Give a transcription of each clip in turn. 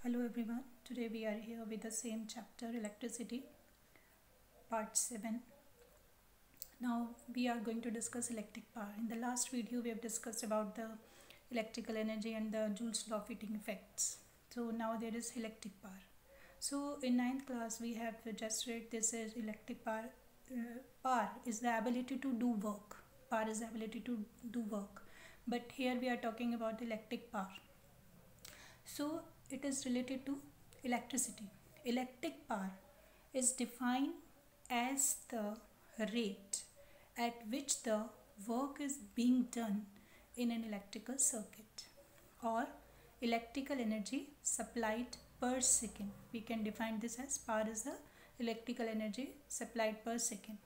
Hello everyone, today we are here with the same chapter electricity part 7. Now we are going to discuss electric power. In the last video we have discussed about the electrical energy and the Joule's law of heating effects. So now there is electric power. So in 9th class we have just read this as electric power. Power is the ability to do work. Power is the ability to do work. But here we are talking about electric power. So it is related to electricity. Electric power is defined as the rate at which the work is being done in an electrical circuit or electrical energy supplied per second. We can define this as power is the electrical energy supplied per second,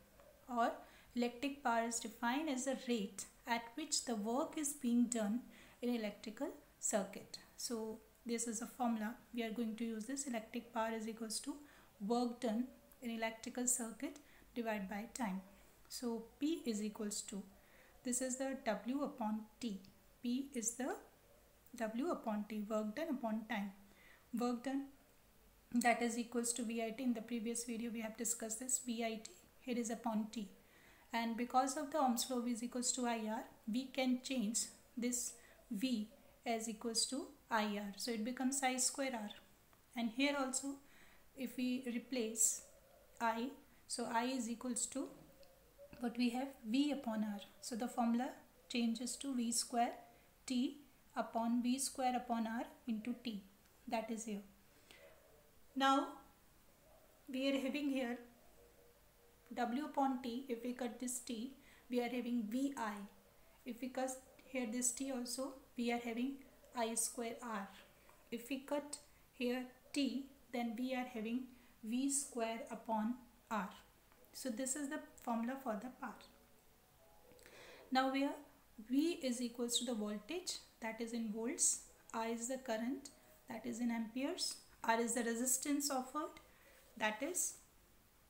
or electric power is defined as the rate at which the work is being done in an electrical circuit. So this is a formula. We are going to use this. Electric power is equals to work done in electrical circuit divided by time. So P is equals to, this is the W upon T. P is the W upon T, work done upon time. Work done, that is equals to VIT. In the previous video we have discussed this. VIT here is upon T. And because of the Ohm's law V is equals to IR, we can change this V as equals to IR. So it becomes I square R. And here also if we replace I, so I is equals to what we have, V upon R. So the formula changes to V square T upon V square upon R into T. That is here. Now we are having here W upon T. If we cut this T, we are having VI. If we cut here this T also, we are having I square R. If we cut here T, then we are having V square upon R. So this is the formula for the power. Now where V is equals to the voltage, that is in volts, I is the current, that is in amperes, R is the resistance offered, that is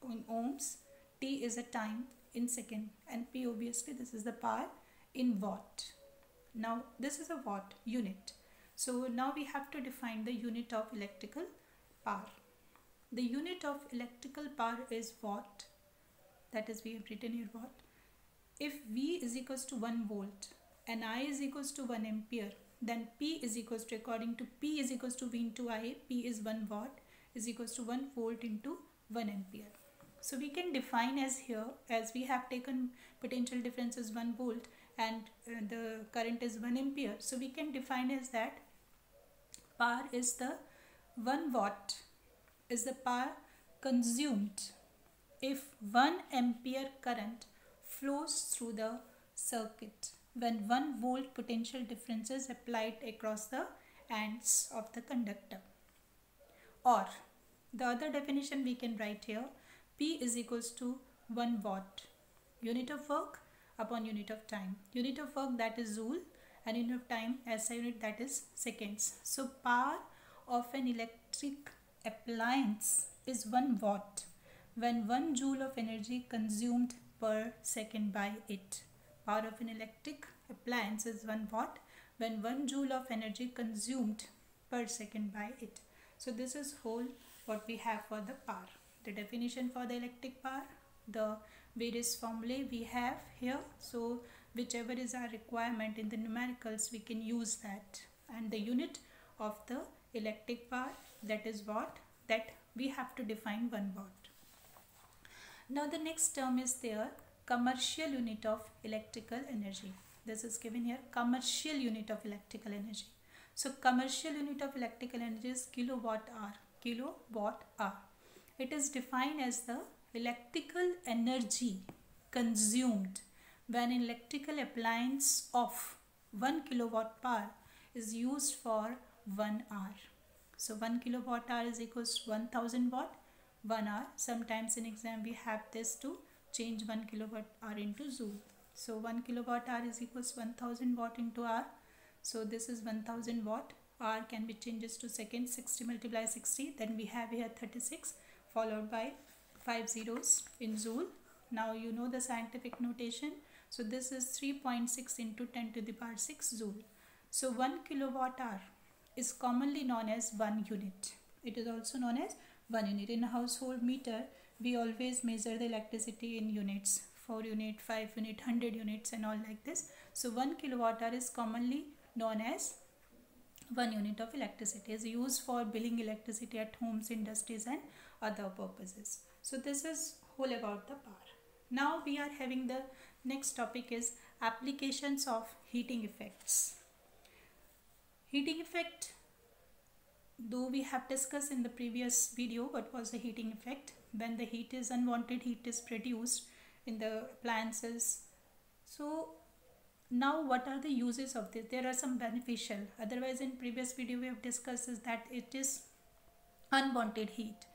in ohms, T is the time in second, and P obviously this is the power in watt. Now this is a watt unit. So now we have to define the unit of electrical power. The unit of electrical power is watt. That is, we have written here watt. If V is equals to 1 volt and I is equals to 1 ampere, then P is equals to, according to P is equals to V into I, P is 1 watt is equals to 1 volt into 1 ampere. So we can define as here, as we have taken potential difference as 1 volt and the current is 1 ampere. So we can define as that power is the 1 watt is the power consumed if 1 ampere current flows through the circuit when 1 volt potential difference is applied across the ends of the conductor. Or the other definition we can write here, P is equals to 1 watt, unit of work upon unit of time. Unit of work, that is joule, and unit of time, SI unit, that is seconds. So power of an electric appliance is 1 watt when 1 joule of energy consumed per second by it. Power of an electric appliance is 1 watt when 1 joule of energy consumed per second by it. So this is whole what we have for the power. The definition for the electric power, the various formulae we have here. So whichever is our requirement in the numericals, we can use that. And the unit of the electric power, that is watt, that we have to define 1 watt. Now the next term is there, commercial unit of electrical energy. This is given here, commercial unit of electrical energy. So commercial unit of electrical energy is kilowatt hour. Kilowatt hour. It is defined as the electrical energy consumed when an electrical appliance of 1 kilowatt power is used for 1 hour. So 1 kilowatt hour is equals to 1000 watt, 1 hour. Sometimes in exam we have this to change 1 kilowatt hour into joule. So 1 kilowatt hour is equals to 1000 watt into hour. So this is 1000 watt. Hour can be changes to seconds, 60 multiply 60. Then we have here 36 followed by 5 zeros in joule. Now you know the scientific notation. So this is 3.6 into 10 to the power 6 joule. So 1 kilowatt hour is commonly known as 1 unit. It is also known as 1 unit. In a household meter, we always measure the electricity in units, 4 unit, 5 unit, 100 units and all like this. So 1 kilowatt hour is commonly known as 1 unit of electricity, is used for billing electricity at homes, industries and other purposes. So this is whole about the power. Now we are having the next topic is applications of heating effects. Heating effect, though we have discussed in the previous video what was the heating effect, when the heat is unwanted heat is produced in the appliances. So now what are the uses of this? There are some beneficial, otherwise in previous video we have discussed is that it is unwanted heat,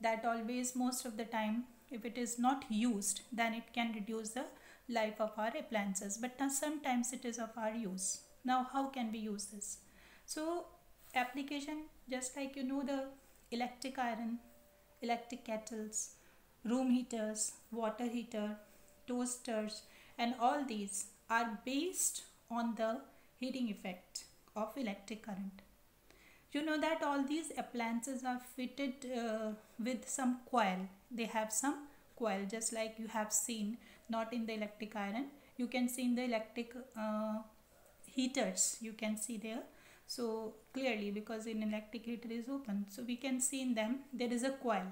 that always most of the time if it is not used then it can reduce the life of our appliances, but sometimes it is of our use. Now how can we use this? So application, just like the electric iron, electric kettles, room heaters, water heater, toasters and all these are based on the heating effect of electric current. You know that all these appliances are fitted with some coil. They have some coil, just like you have seen, not in the electric iron. You can see in the electric heaters, you can see there. So clearly, because in electric heater is open, so we can see in them there is a coil.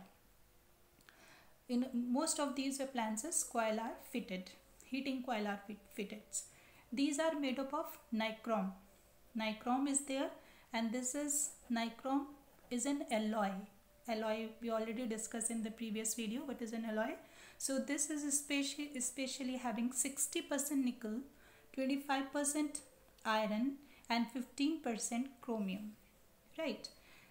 In most of these appliances, coil are fitted. Heating coil are fitted. These are made up of nichrome. Nichrome is there, and this is nichrome is an alloy. Alloy we already discussed in the previous video what is an alloy. So this is especially having 60% nickel, 25% iron and 15% chromium, right?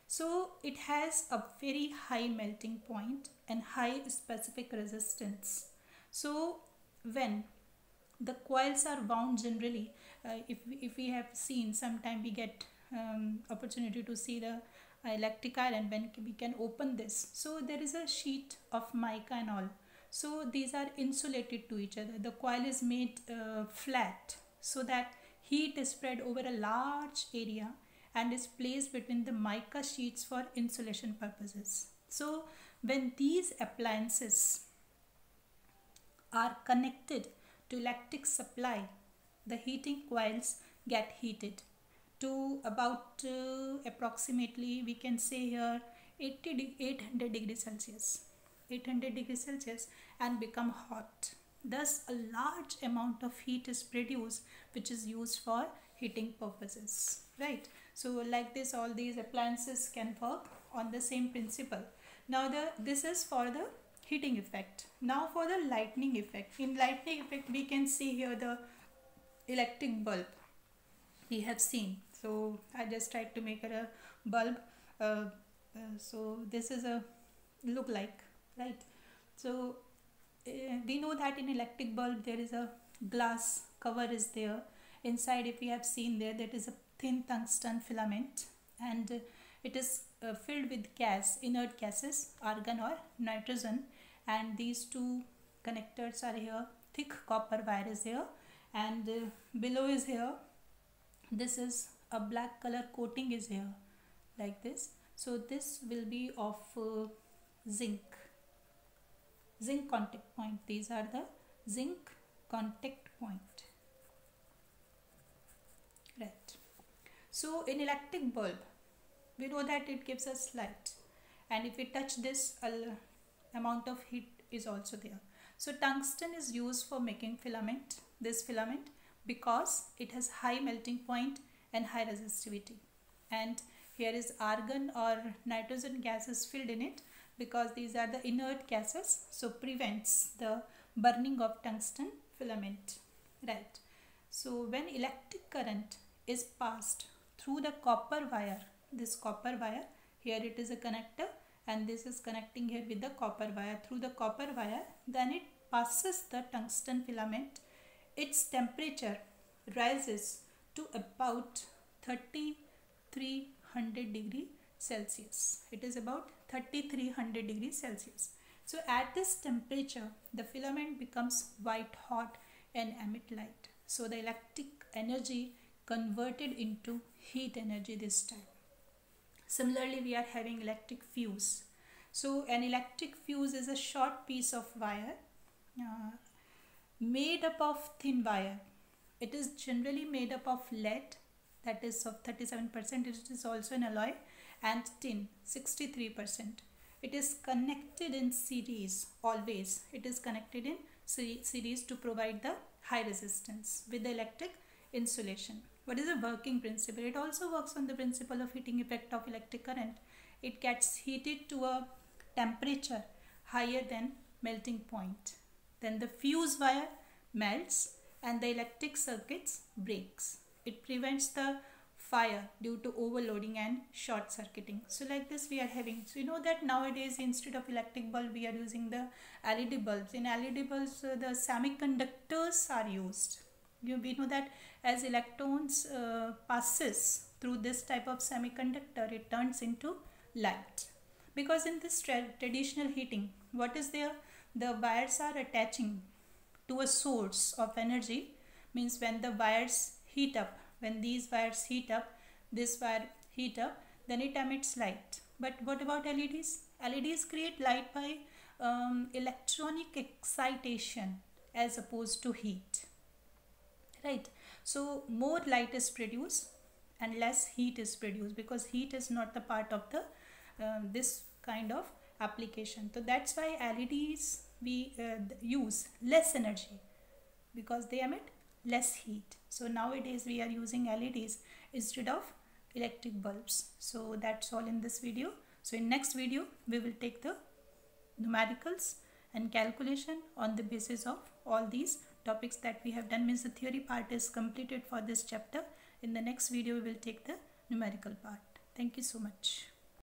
So it has a very high melting point and high specific resistance. So when the coils are wound generally, if we have seen, sometime we get opportunity to see the electric iron, when we can open this, so there is a sheet of mica and all, so these are insulated to each other. The coil is made flat so that heat is spread over a large area and is placed between the mica sheets for insulation purposes. So when these appliances are connected to electric supply, the heating coils get heated to about approximately, we can say here 800 degrees Celsius, 800 degrees Celsius, and become hot. Thus a large amount of heat is produced which is used for heating purposes, right? So like this, all these appliances can work on the same principle. Now this is for the heating effect. Now for the lightning effect. In lightning effect we can see here the electric bulb we have seen. So I just tried to make it a bulb. So this is a look like, right? So we know that in electric bulb there is a glass cover is there. Inside, if we have seen there, that is a thin tungsten filament, and it is filled with gas, inert gases, argon or nitrogen, and these two connectors are here. Thick copper wire is here, and below is here. This is a black color coating is here, like this. So this will be of zinc contact point. These are the zinc contact point, right? So in electric bulb we know that it gives us light, and if we touch this, amount of heat is also there. So tungsten is used for making filament, this filament, because it has high melting point and high resistivity. And here is argon or nitrogen gases filled in it, because these are the inert gases, so prevents the burning of tungsten filament, right? So when electric current is passed through the copper wire, this copper wire, here it is a connector and this is connecting here with the copper wire, through the copper wire, then it passes the tungsten filament. Its temperature rises to about 3300 degrees Celsius. It is about 3300 degrees Celsius. So at this temperature, the filament becomes white hot and emit light. So the electric energy converted into heat energy this time. Similarly, we are having electric fuse. So an electric fuse is a short piece of wire made up of thin wire. It is generally made up of lead, that is of 37%. It is also an alloy, and tin, 63%. It is connected in series always. It is connected in series to provide the high resistance with the electric insulation. What is the working principle? It also works on the principle of heating effect of electric current. It gets heated to a temperature higher than melting point. Then the fuse wire melts and the electric circuits breaks. It prevents the fire due to overloading and short circuiting. So like this we are having. So you know that nowadays instead of electric bulb we are using the LED bulbs. In LED bulbs the semiconductors are used. We know that as electrons passes through this type of semiconductor, it turns into light. Because in this traditional heating, what is there? The wires are attaching to a source of energy. Means when the wires heat up, when these wires heat up, this wire heat up, then it emits light. But what about LEDs? LEDs create light by electronic excitation as opposed to heat. Right? So more light is produced and less heat is produced, because heat is not the part of the this kind of application. So that's why LEDs we use less energy, because they emit less heat. So nowadays we are using LEDs instead of electric bulbs. So that's all in this video. So in next video we will take the numericals and calculation on the basis of all these topics that we have done. Means the theory part is completed for this chapter. In the next video we will take the numerical part. Thank you so much.